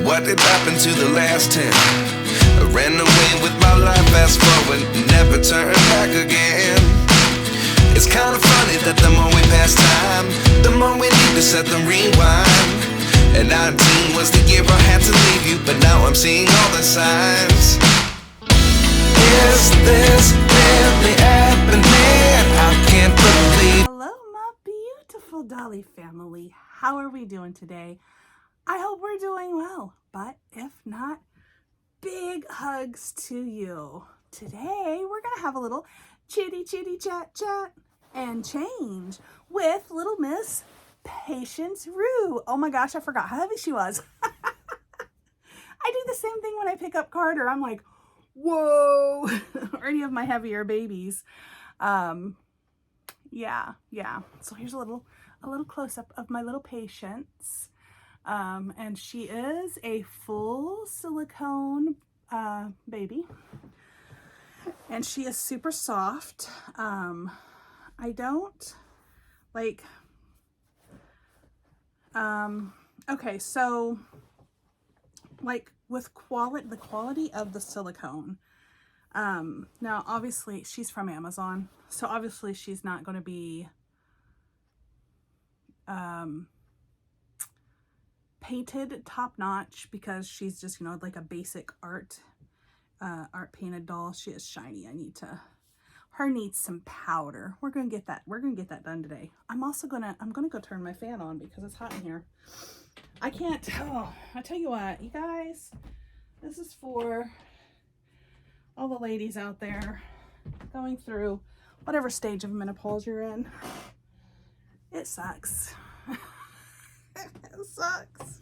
What did happen to the last 10? I ran away with my life, fast forward, never turn back again. It's kind of funny that the more we pass time, the more we need to set them rewind. And 19 was the year I had to leave you, but now I'm seeing all the signs. Is this really happening? I can't believe. Hello, my beautiful Dolly family. How are we doing today? I hope we're doing well, but if not, big hugs to you. Today, we're going to have a little chitty chat and change with little Miss Patience Rue. Oh my gosh, I forgot how heavy she was. I do the same thing when I pick up Carter. I'm like, whoa, or any of my heavier babies. Yeah. So here's a little close-up of my little Patience. And she is a full silicone baby. And she is super soft. I don't like, okay, so like with the quality of the silicone, now obviously she's from Amazon, so obviously she's not going to be painted top notch, because she's just, you know, like a basic art painted doll. She is shiny. Her needs some powder. We're gonna get that done today. I'm gonna go turn my fan on because it's hot in here. I can't. Oh, I tell you what, you guys, this is for all the ladies out there going through whatever stage of menopause you're in. It sucks. It sucks.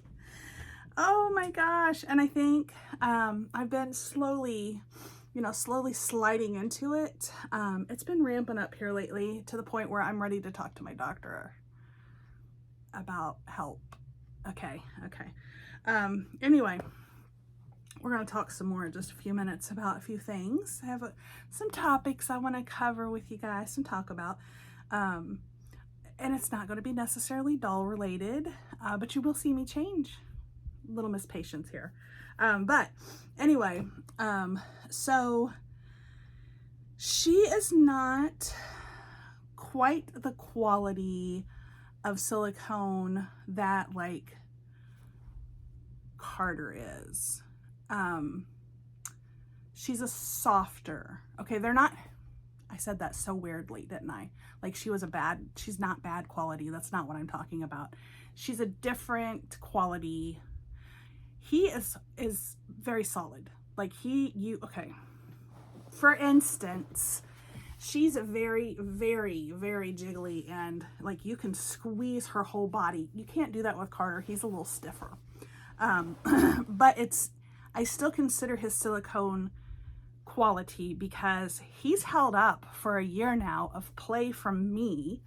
Oh my gosh. And I think I've been slowly sliding into it. It's been ramping up here lately to the point where I'm ready to talk to my doctor about help. Okay. Anyway, we're going to talk some more in just a few minutes about a few things. I have some topics I want to cover with you guys and talk about. And it's not going to be necessarily doll related, but you will see me change little Miss Patience here. But anyway, so she is not quite the quality of silicone that like Carter is. She's a softer, okay, they're not, I said that so weirdly, didn't I? Like she's not bad quality. That's not what I'm talking about. She's a different quality. He is very solid. Like okay. For instance, she's very, very, very jiggly, and like you can squeeze her whole body. You can't do that with Carter. He's a little stiffer. But I still consider his silicone quality because he's held up for a year now of play from me.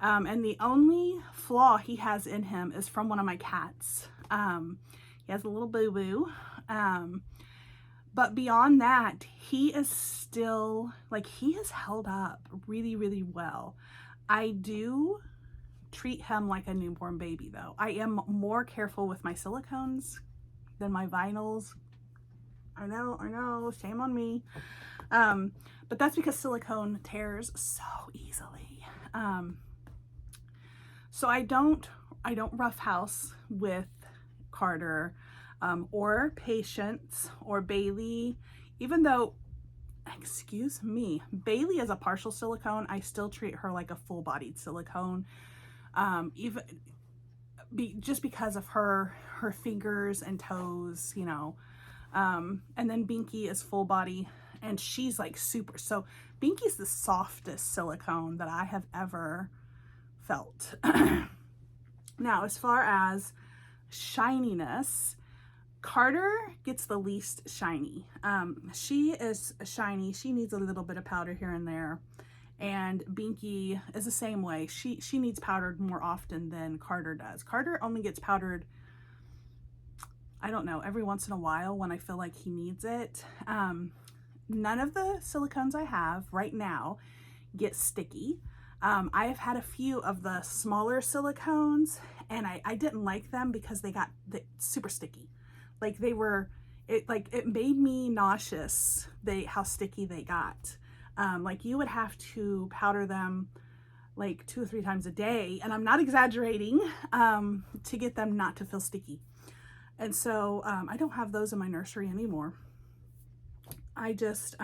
And the only flaw he has in him is from one of my cats. He has a little boo-boo. But beyond that, he is still, like, he has held up really, really well. I do treat him like a newborn baby, though. I am more careful with my silicones than my vinyls. I know, shame on me. But that's because silicone tears so easily. So I don't roughhouse with Carter, or Patience, or Bailey, even though, excuse me, Bailey is a partial silicone. I still treat her like a full-bodied silicone, just because of her fingers and toes, you know. And then Binky is full body, and she's like super. So Binky's the softest silicone that I have ever felt. Now, as far as shininess, Carter gets the least shiny. She is shiny. She needs a little bit of powder here and there. And Binky is the same way. She needs powdered more often than Carter does. Carter only gets powdered, I don't know, every once in a while when I feel like he needs it. None of the silicones I have right now get sticky. I have had a few of the smaller silicones, and I didn't like them because they got super sticky. Like they were, it made me nauseous, how sticky they got. Like you would have to powder them like 2 or 3 times a day, and I'm not exaggerating, to get them not to feel sticky. And so I don't have those in my nursery anymore. I just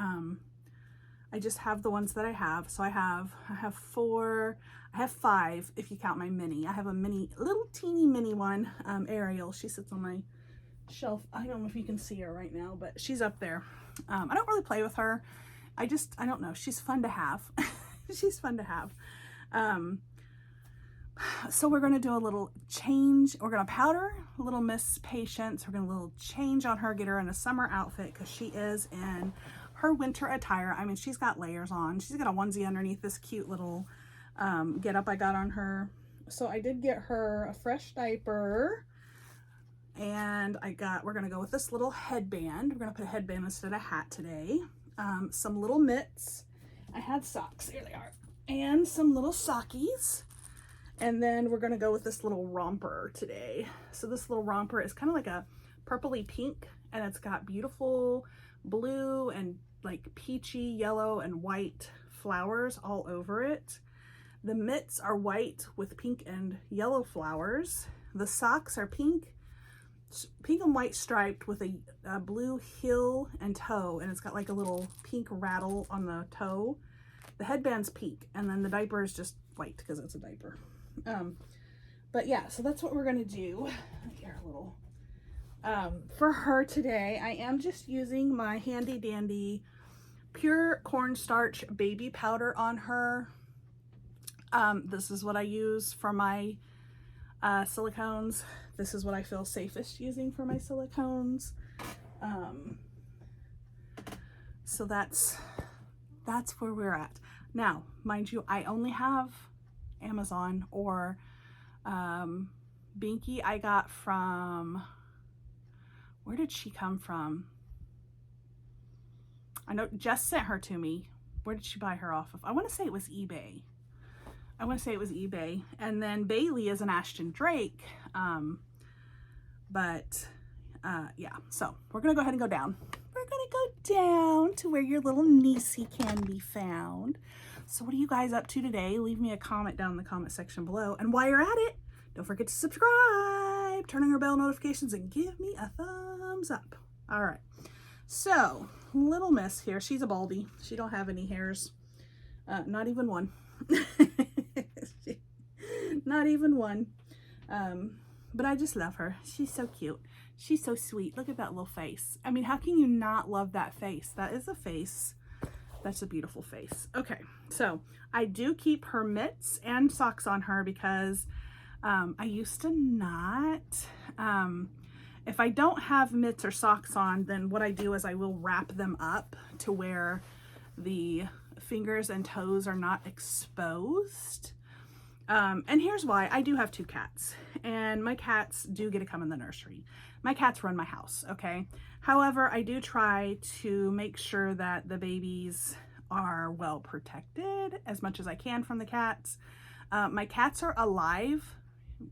have the ones that I have. So I have 5 if you count my mini. I have a little teeny mini one, Ariel. She sits on my shelf. I don't know if you can see her right now, but she's up there. I don't really play with her. I don't know. She's fun to have. She's fun to have. So we're going to do a little change. We're going to powder little Miss Patience. We're going to do a little change on her, get her in a summer outfit because she is in her winter attire. I mean, she's got layers on. She's got a onesie underneath this cute little get up I got on her. So I did get her a fresh diaper, and we're going to go with this little headband. We're going to put a headband instead of a hat today. Some little mitts. I had socks. Here they are. And some little sockies. And then we're going to go with this little romper today. So this little romper is kind of like a purpley pink, and it's got beautiful blue and like peachy yellow and white flowers all over it. The mitts are white with pink and yellow flowers. The socks are pink and white striped with a blue heel and toe, and it's got like a little pink rattle on the toe. The headband's pink, and then the diaper is just white because it's a diaper. But yeah, so that's what we're gonna do. Here, a little for her today. I am just using my handy dandy pure cornstarch baby powder on her. This is what I use for my silicones. This is what I feel safest using for my silicones. So that's where we're at. Now, mind you, I only have Amazon or Binky. I got from, where did she come from? I know Jess sent her to me. Where did she buy her off of? I want to say it was eBay. And then Bailey is an Ashton Drake. Yeah, so we're gonna go ahead and go down. We're gonna go down to where your little niecey can be found. So what are you guys up to today? Leave me a comment down in the comment section below. And while you're at it, don't forget to subscribe, turn on your bell notifications, and give me a thumbs up. All right. So little miss here, she's a baldy. She don't have any hairs. Not even one. Not even one. But I just love her. She's so cute. She's so sweet. Look at that little face. I mean, how can you not love that face? That is a face. That's a beautiful face. Okay, so I do keep her mitts and socks on her because I used to not. If I don't have mitts or socks on, then what I do is I will wrap them up to where the fingers and toes are not exposed. And here's why. I do have 2 cats, and my cats do get to come in the nursery. My cats run my house, okay? However, I do try to make sure that the babies are well protected as much as I can from the cats. My cats are alive,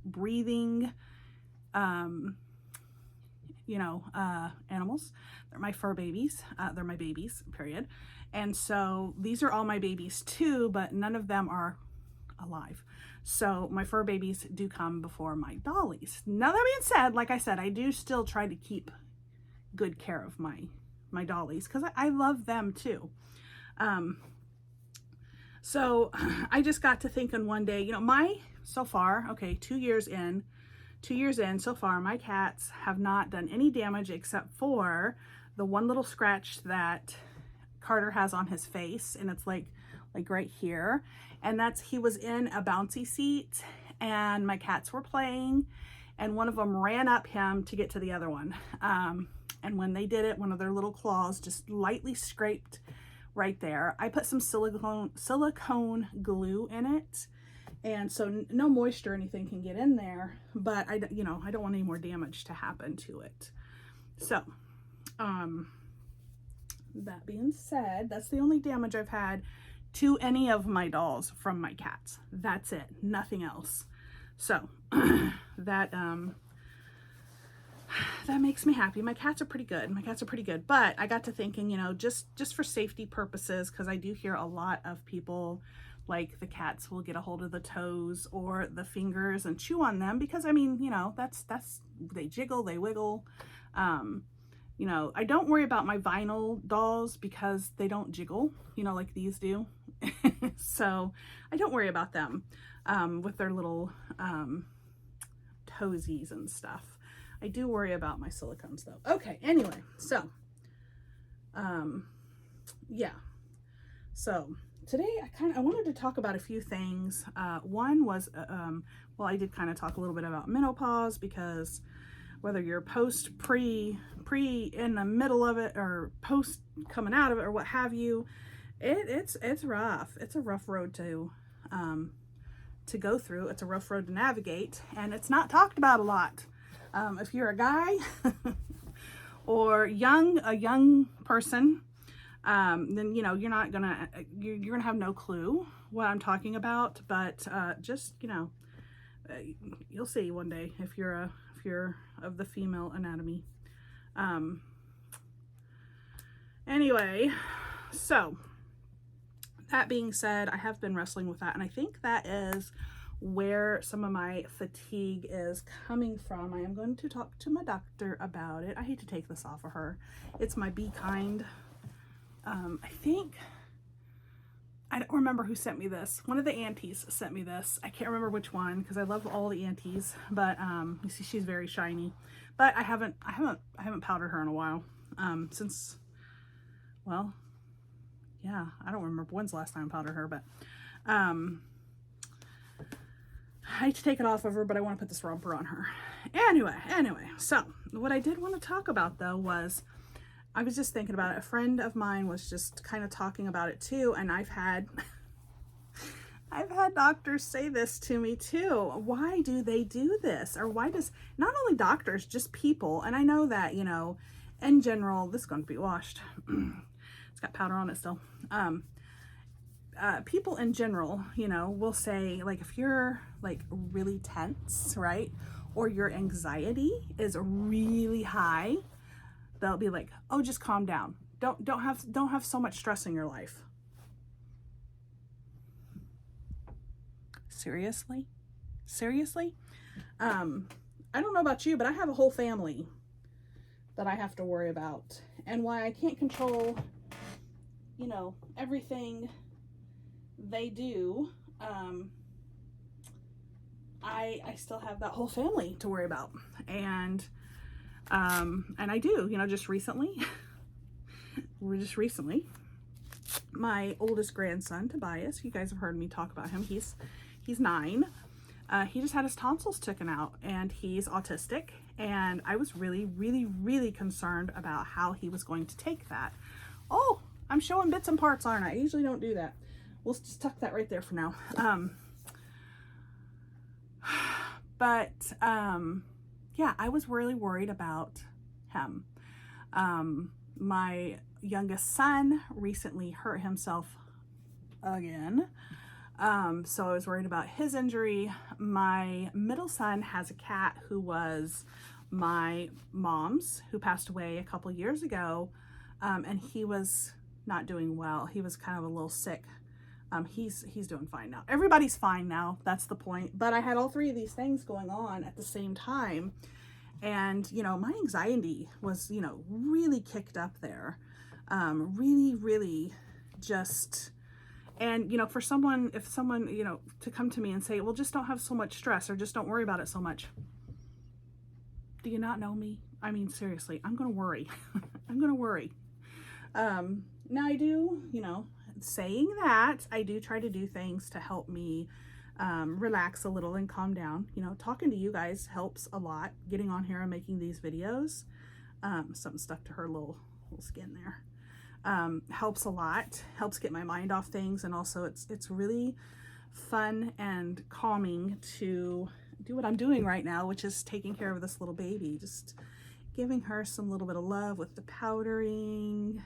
breathing, animals. They're my fur babies. They're my babies, period. And so these are all my babies too, but none of them are alive. So my fur babies do come before my dollies. Now that being said, like I said, I do still try to keep good care of my dollies because I love them too. So I just got to thinking one day, so far, okay, 2 years in, so far, my cats have not done any damage except for the one little scratch that Carter has on his face, and it's like right here, and he was in a bouncy seat, and my cats were playing, and one of them ran up him to get to the other one, and when they did it, one of their little claws just lightly scraped right there. I put some silicone glue in it, and so no moisture or anything can get in there, but I don't want any more damage to happen to it. So that being said, that's the only damage I've had to any of my dolls from my cats. That's it, nothing else. So that makes me happy. My cats are pretty good. But I got to thinking, you know, just for safety purposes, because I do hear a lot of people, like, the cats will get a hold of the toes or the fingers and chew on them, because I mean, you know, that's they jiggle, they wiggle. You know, I don't worry about my vinyl dolls because they don't jiggle, you know, like these do. So I don't worry about them with their little toesies and stuff. I do worry about my silicones though. Okay, anyway, so yeah. So today I wanted to talk about a few things. One was, well, I did kind of talk a little bit about menopause, because whether you're post, pre, in the middle of it, or post coming out of it, or what have you, it's rough. It's a rough road to go through. It's a rough road to navigate, and it's not talked about a lot. If you're a guy or a young person, then, you know, you're gonna have no clue what I'm talking about. But just, you know, you'll see one day if you're of the female anatomy. Anyway, so that being said, I have been wrestling with that, and I think that is where some of my fatigue is coming from. I am going to talk to my doctor about it. I hate to take this off of her. It's my Be Kind. I think, I don't remember who sent me this. One of the aunties sent me this. I can't remember which one, because I love all the aunties, but you see she's very shiny. But I haven't powdered her in a while. Since, well, yeah, I don't remember when's the last time I powdered her, but I hate to take it off of her, but I want to put this romper on her. Anyway, so what I did want to talk about though was, I was just thinking about it. A friend of mine was just kind of talking about it too, and I've had doctors say this to me too. Why do they do this? Or why does, not only doctors, just people, and I know that, you know, in general, this is going to be washed. It's got powder on it still. People in general, you know, will say, like, if you're like really tense, right, or your anxiety is really high, they'll be like, oh, just calm down. Don't have so much stress in your life. Seriously? I don't know about you, but I have a whole family that I have to worry about. And why I can't control, you know, everything they do, I still have that whole family to worry about. And I do, you know, just recently, my oldest grandson, Tobias, you guys have heard me talk about him. He's 9. He just had his tonsils taken out, and he's autistic. And I was really concerned about how he was going to take that. Oh, I'm showing bits and parts, aren't I? I usually don't do that. We'll just tuck that right there for now. Yeah, I was really worried about him. My youngest son recently hurt himself again. So I was worried about his injury. My middle son has a cat who was my mom's, who passed away a couple years ago. And he was not doing well. He was kind of a little sick. He's doing fine now. Everybody's fine now. That's the point. But I had all 3 of these things going on at the same time. And, you know, my anxiety was, you know, really kicked up there. Really just, and, you know, for someone, if someone, you know, to come to me and say, well, just don't have so much stress, or just don't worry about it so much. Do you not know me? I mean, seriously, I'm going to worry. I'm going to worry. Now I do, you know, saying that, I do try to do things to help me relax a little and calm down. You know, talking to you guys helps a lot. Getting on here and making these videos, something stuck to her little skin there, helps a lot, helps get my mind off things. And also it's really fun and calming to do what I'm doing right now, which is taking care of this little baby, just giving her some little bit of love with the powdering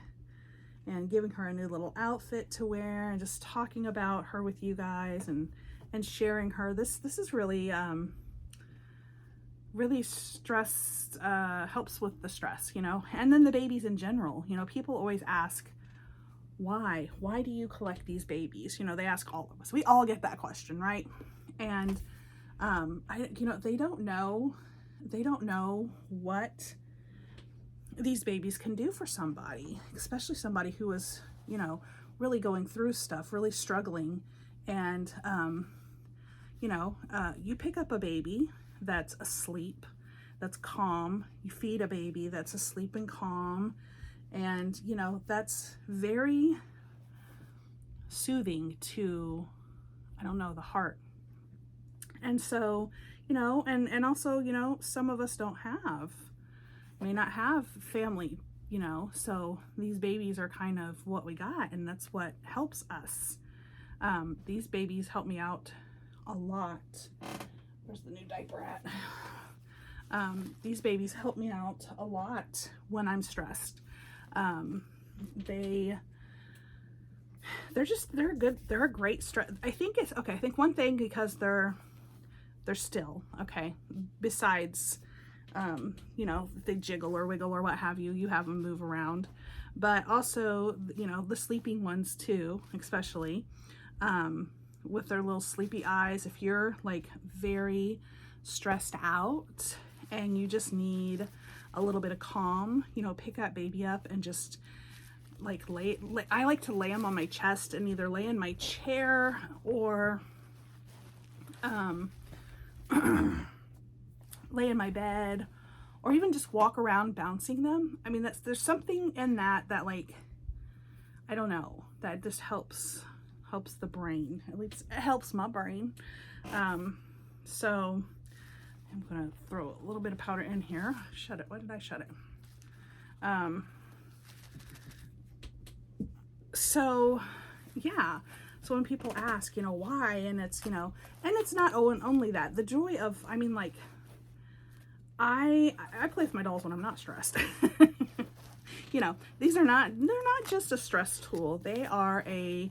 and giving her a new little outfit to wear, and just talking about her with you guys and sharing her. This is really really stress, helps with the stress, you know, and then the babies in general. You know, people always ask, why do you collect these babies? You know, they ask all of us. We all get that question, right? And you know, they don't know what these babies can do for somebody, especially somebody who is, you know, really going through stuff, really struggling. And you know, you pick up a baby that's asleep, that's calm. You feed a baby that's asleep and calm, and you know, that's very soothing to, I don't know, the heart. And so, you know, and also, you know, some of us may not have family, you know, so these babies are kind of what we got, and that's what helps us. These babies help me out a lot. Where's the new diaper at? These babies help me out a lot when I'm stressed. They're a great stress. I think one thing, because they're still, okay, besides, you know, they jiggle or wiggle or what have you, you have them move around, but also, you know, the sleeping ones too, especially, with their little sleepy eyes. If you're like very stressed out and you just need a little bit of calm, you know, pick that baby up and just like I like to lay them on my chest and either lay in my chair or lay in my bed, or even just walk around bouncing them. I mean, there's something in that like, I don't know, that just helps the brain. At least it helps my brain. So I'm gonna throw a little bit of powder in here. Shut it. Why did I shut it? So yeah. So when people ask, you know, why, and it's, you know, and it's not only that, the joy of, I mean, like, I play with my dolls when I'm not stressed. You know, they're not just a stress tool. They are I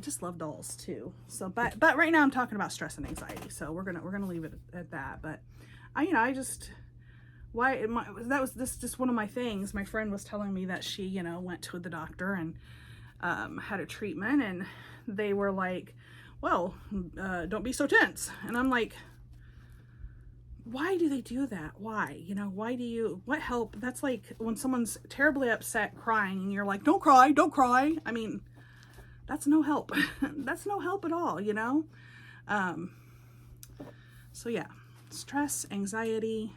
just love dolls too. So, but right now I'm talking about stress and anxiety. So we're gonna leave it at that. But that was just one of my things. My friend was telling me that she, you know, went to the doctor and had a treatment, and they were like, well, don't be so tense. And I'm like, why do they do that? Why? You know, what help? That's like when someone's terribly upset crying and you're like, don't cry. I mean, that's no help. That's no help at all, you know? So yeah, stress, anxiety.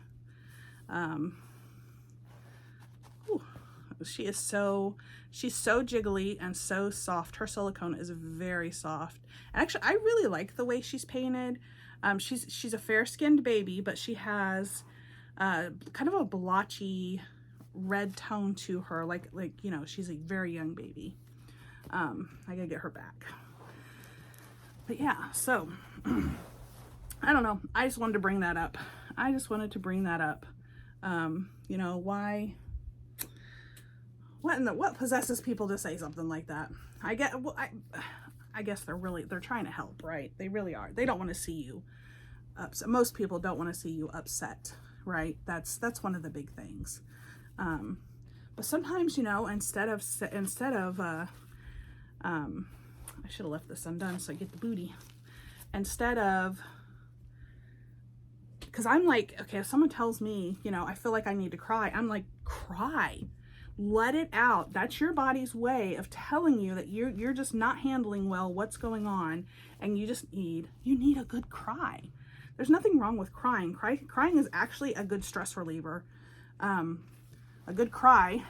She's so jiggly and so soft. Her silicone is very soft. And actually, I really like the way she's painted. She's a fair-skinned baby, but she has kind of a blotchy red tone to her. Like, you know, she's a very young baby. I gotta get her back. But yeah, so I don't know. I just wanted to bring that up. You know, why? What possesses people to say something like that? I guess they're trying to help, right? They really are. They don't want to see you upset. Most people don't want to see you upset, right? That's one of the big things. But sometimes, you know, instead of I should have left this undone so I get the booty. Instead of, because I'm like, okay, if someone tells me, you know, I feel like I need to cry, I'm like, cry. Let it out. That's your body's way of telling you that you're just not handling well what's going on, and you need a good cry. There's nothing wrong with crying. Crying is actually a good stress reliever. A good cry.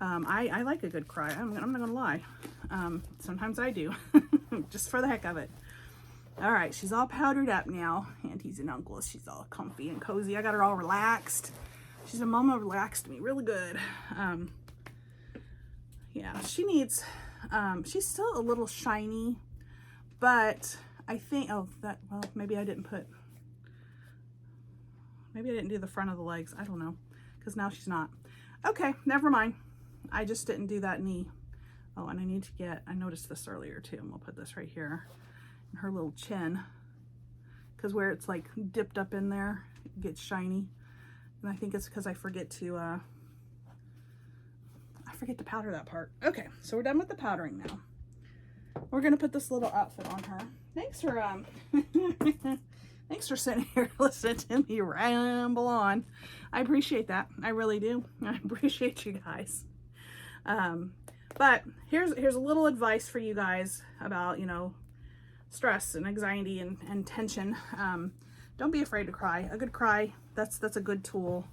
I like a good cry. I'm not gonna lie. Sometimes I do, just for the heck of it. All right, she's all powdered up now. Aunties and uncles, she's all comfy and cozy. I got her all relaxed. She's a mama, relaxed me really good. Yeah, she needs, she's still a little shiny, but I think, maybe I didn't do the front of the legs. I don't know, because now she's not. Okay, never mind. I just didn't do that knee. Oh, and I noticed this earlier too, and we'll put this right here. And her little chin because where it's like dipped up in there, it gets shiny. And I think it's because I forget to powder that part. Okay, so we're done with the powdering now. We're gonna put this little outfit on her. Thanks for thanks for sitting here listening to me ramble on. I appreciate that. I really do. I appreciate you guys. But here's a little advice for you guys about, you know, stress and anxiety and tension. Don't be afraid to cry. A good cry, that's a good tool.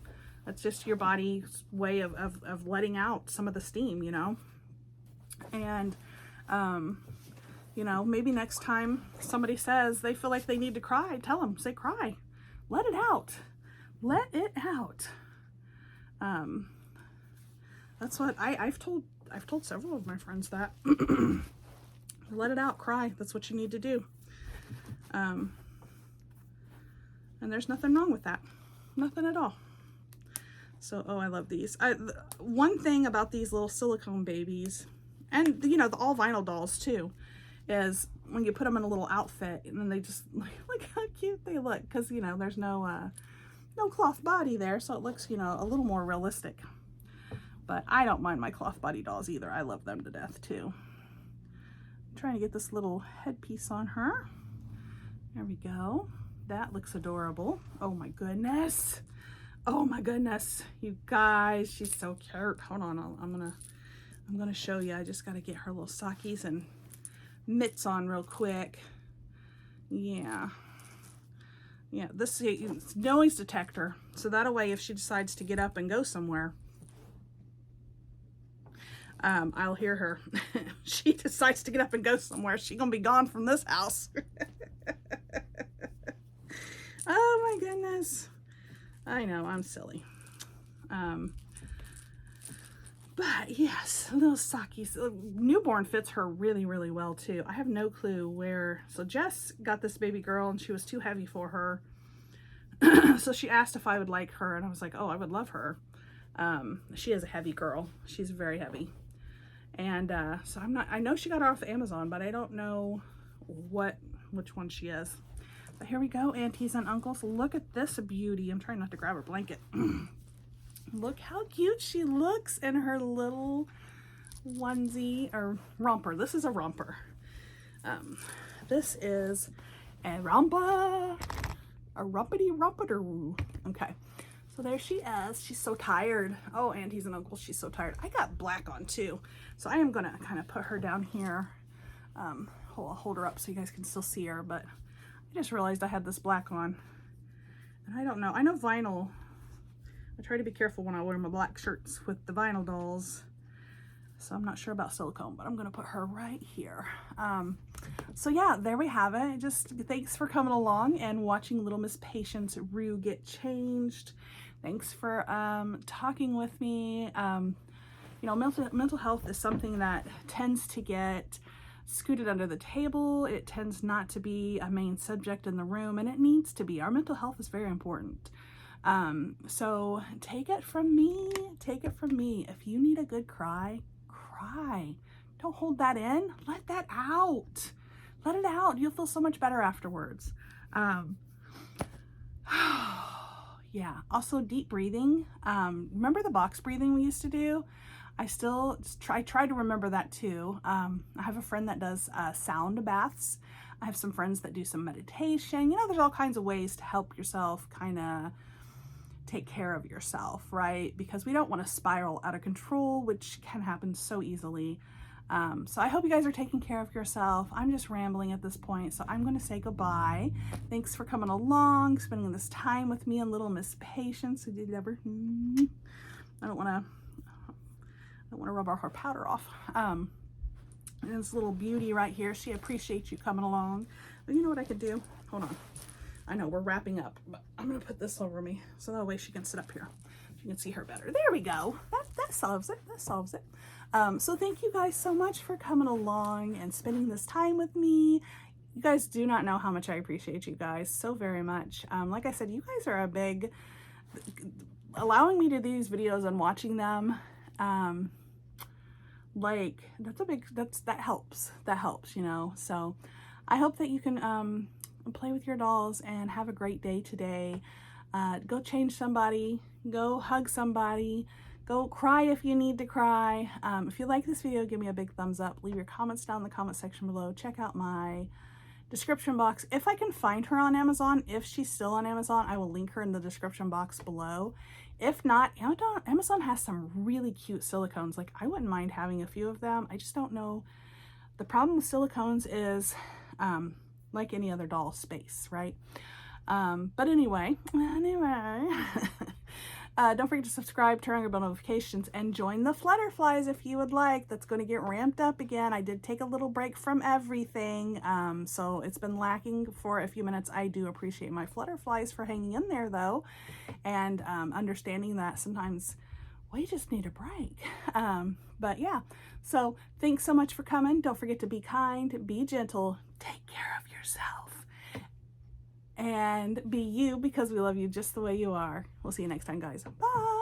That's just your body's way of letting out some of the steam, you know. And you know, maybe next time somebody says they feel like they need to cry, tell them, say cry. Let it out. Let it out. That's what I've told several of my friends that. Let it out, cry. That's what you need to do. And there's nothing wrong with that. Nothing at all. So, oh, I love these. One thing about these little silicone babies, and you know, the all vinyl dolls too, is when you put them in a little outfit and then they just look how cute they look, because you know there's no cloth body there, so it looks, you know, a little more realistic. But I don't mind my cloth body dolls either. I love them to death too. I'm trying to get this little headpiece on her. There we go. That looks adorable. Oh my goodness. Oh my goodness, you guys, she's so cute. Hold on, I'm gonna show you. I just gotta get her little sockies and mitts on real quick. Yeah, this is noise detector, so that way if she decides to get up and go somewhere, I'll hear her. She decides to get up and go somewhere, she's gonna be gone from this house. Oh my goodness, I know, I'm silly. But yes, little sockies. Newborn fits her really, really well too. I have no clue where. So Jess got this baby girl and she was too heavy for her. So she asked if I would like her, and I was like, oh, I would love her. She is a heavy girl. She's very heavy. And so I know she got her off Amazon, but I don't know which one she is. But here we go, aunties and uncles. Look at this beauty. I'm trying not to grab her blanket. Look how cute she looks in her little onesie or romper. This is a romper. This is a romper. A rumpity romperoo. Okay. So there she is. She's so tired. Oh, aunties and uncles, she's so tired. I got black on too. So I am going to kind of put her down here. I'll hold her up so you guys can still see her. But I just realized I had this black on. And I don't know. I know vinyl. I try to be careful when I wear my black shirts with the vinyl dolls. So I'm not sure about silicone, but I'm going to put her right here. So yeah, there we have it. Just thanks for coming along and watching little Miss Patience Rue get changed. Thanks for talking with me. You know, mental health is something that tends to get scooted under the table. It tends not to be a main subject in the room, and it needs to be. Our mental health is very important. So take it from me. Take it from me. If you need a good cry, cry. Don't hold that in. Let that out. Let it out. You'll feel so much better afterwards. Yeah. Also, deep breathing. Remember the box breathing we used to do? I try to remember that too. I have a friend that does sound baths. I have some friends that do some meditation. You know, there's all kinds of ways to help yourself kind of take care of yourself, right? Because we don't want to spiral out of control, which can happen so easily. So I hope you guys are taking care of yourself. I'm just rambling at this point, so I'm going to say goodbye. Thanks for coming along, spending this time with me and little Miss Patience. I don't want to rub our powder off. And this little beauty right here, she appreciates you coming along. But you know what I could do? Hold on. I know we're wrapping up, but I'm going to put this over me so that way she can sit up here. You can see her better. There we go. That solves it. That solves it. So thank you guys so much for coming along and spending this time with me. You guys do not know how much I appreciate you guys so very much. Like I said, you guys are a big, allowing me to do these videos and watching them. That helps, you know. So I hope that you can, play with your dolls and have a great day today. Go change somebody, go hug somebody, go cry if you need to cry. If you like this video, give me a big thumbs up. Leave your comments down in the comment section below. Check out my description box. If I can find her on Amazon, if she's still on Amazon, I will link her in the description box below. If not, Amazon has some really cute silicones. Like, I wouldn't mind having a few of them. I just don't know. The problem with silicones is, like any other doll, space, right? But anyway, don't forget to subscribe, turn on your bell notifications, and join the Flutterflies if you would like. That's going to get ramped up again. I did take a little break from everything, so it's been lacking for a few minutes. I do appreciate my Flutterflies for hanging in there, though, and understanding that sometimes we just need a break. But yeah, so thanks so much for coming. Don't forget to be kind, be gentle, take care of yourself, and be you, because we love you just the way you are. We'll see you next time, guys. Bye.